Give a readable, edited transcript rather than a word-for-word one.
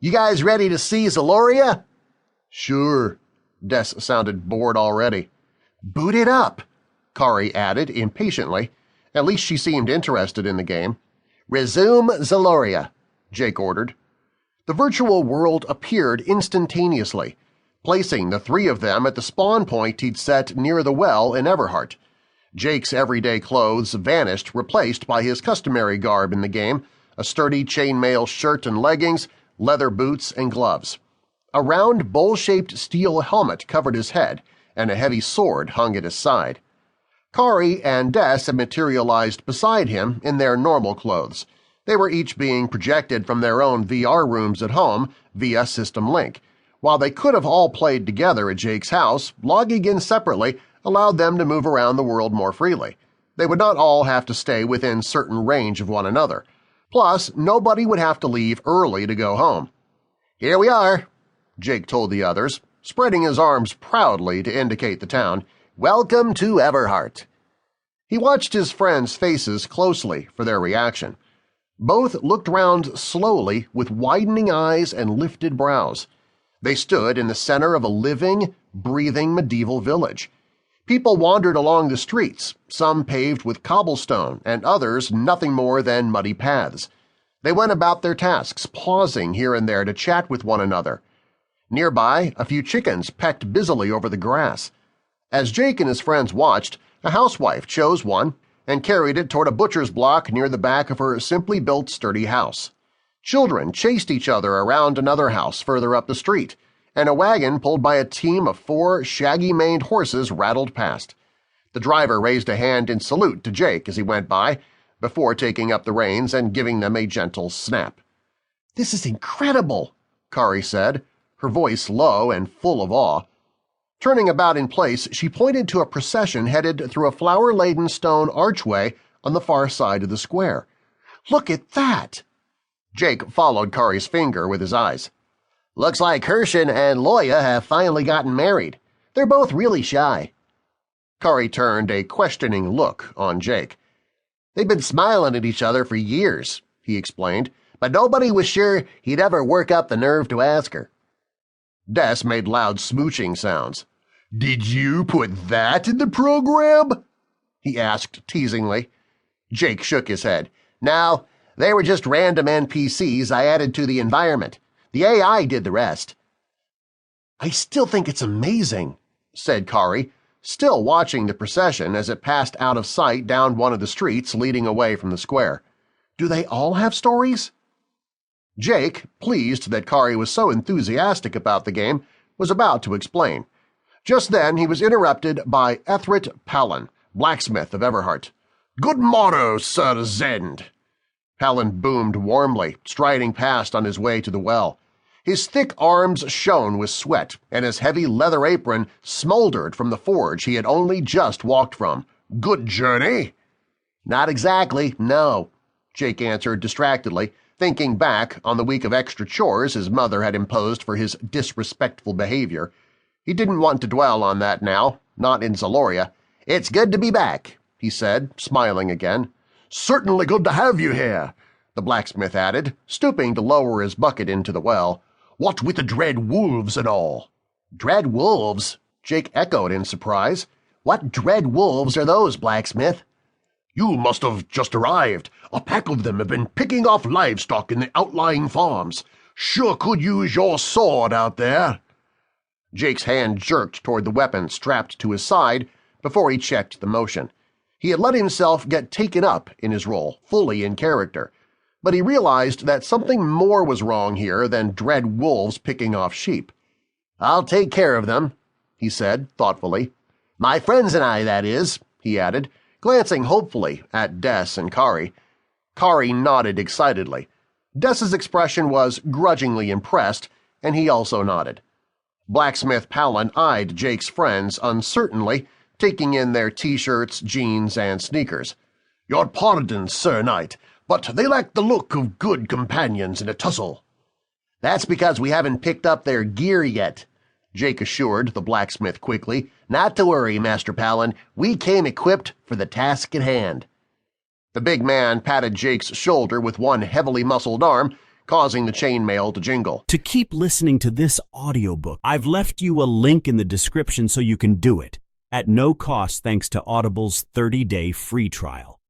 You guys ready to see Zaloria?" "Sure." Des sounded bored already. "Boot it up," Kari added impatiently. At least she seemed interested in the game. "Resume Zaloria," Jake ordered. The virtual world appeared instantaneously, placing the three of them at the spawn point he'd set near the well in Everhart. Jake's everyday clothes vanished, replaced by his customary garb in the game, a sturdy chainmail shirt and leggings, leather boots and gloves. A round bowl-shaped steel helmet covered his head, and a heavy sword hung at his side. Kari and Des had materialized beside him in their normal clothes. They were each being projected from their own VR rooms at home via System Link. While they could have all played together at Jake's house, logging in separately allowed them to move around the world more freely. They would not all have to stay within certain range of one another. Plus, nobody would have to leave early to go home. "Here we are," Jake told the others, spreading his arms proudly to indicate the town. "Welcome to Everhart." He watched his friends' faces closely for their reaction. Both looked round slowly with widening eyes and lifted brows. They stood in the center of a living, breathing medieval village. People wandered along the streets, some paved with cobblestone and others nothing more than muddy paths. They went about their tasks, pausing here and there to chat with one another. Nearby, a few chickens pecked busily over the grass. As Jake and his friends watched, a housewife chose one and carried it toward a butcher's block near the back of her simply built sturdy house. Children chased each other around another house further up the street, and a wagon pulled by a team of 4 shaggy-maned horses rattled past. The driver raised a hand in salute to Jake as he went by, before taking up the reins and giving them a gentle snap. "This is incredible," Kari said, her voice low and full of awe. Turning about in place, she pointed to a procession headed through a flower-laden stone archway on the far side of the square. "Look at that!" Jake followed Kari's finger with his eyes. "Looks like Hershin and Loya have finally gotten married. They're both really shy." Kari turned a questioning look on Jake. "They've been smiling at each other for years," he explained, "but nobody was sure he'd ever work up the nerve to ask her." Des made loud smooching sounds. "Did you put that in the program?" he asked teasingly. Jake shook his head. "No, they were just random NPCs I added to the environment. The AI did the rest." "I still think it's amazing," said Kari, still watching the procession as it passed out of sight down one of the streets leading away from the square. "Do they all have stories?" Jake, pleased that Kari was so enthusiastic about the game, was about to explain. Just then he was interrupted by Ethrit Palin, blacksmith of Everhart. "Good morrow, Sir Zend!" Palin boomed warmly, striding past on his way to the well. His thick arms shone with sweat, and his heavy leather apron smoldered from the forge he had only just walked from. "Good journey?" "Not exactly, no," Jake answered distractedly, thinking back on the week of extra chores his mother had imposed for his disrespectful behavior. He didn't want to dwell on that now, not in Zaloria. "It's good to be back," he said, smiling again. "Certainly good to have you here," the blacksmith added, stooping to lower his bucket into the well. "What with the dread wolves and all." "Dread wolves?" Jake echoed in surprise. "What dread wolves are those, blacksmith?" "You must have just arrived. A pack of them have been picking off livestock in the outlying farms. Sure could use your sword out there." Jake's hand jerked toward the weapon strapped to his side before he checked the motion. He had let himself get taken up in his role, fully in character, but he realized that something more was wrong here than dread wolves picking off sheep. "I'll take care of them," he said thoughtfully. "My friends and I, that is," he added, glancing hopefully at Des and Kari. Kari nodded excitedly. Des's expression was grudgingly impressed, and he also nodded. Blacksmith Palin eyed Jake's friends uncertainly, taking in their T-shirts, jeans, and sneakers. "Your pardon, Sir Knight, but they lack the look of good companions in a tussle." "That's because we haven't picked up their gear yet," Jake assured the blacksmith quickly. "Not to worry, Master Palin. We came equipped for the task at hand." The big man patted Jake's shoulder with one heavily muscled arm, causing the chainmail to jingle. To keep listening to this audiobook, I've left you a link in the description so you can do it, at no cost thanks to Audible's 30-day free trial.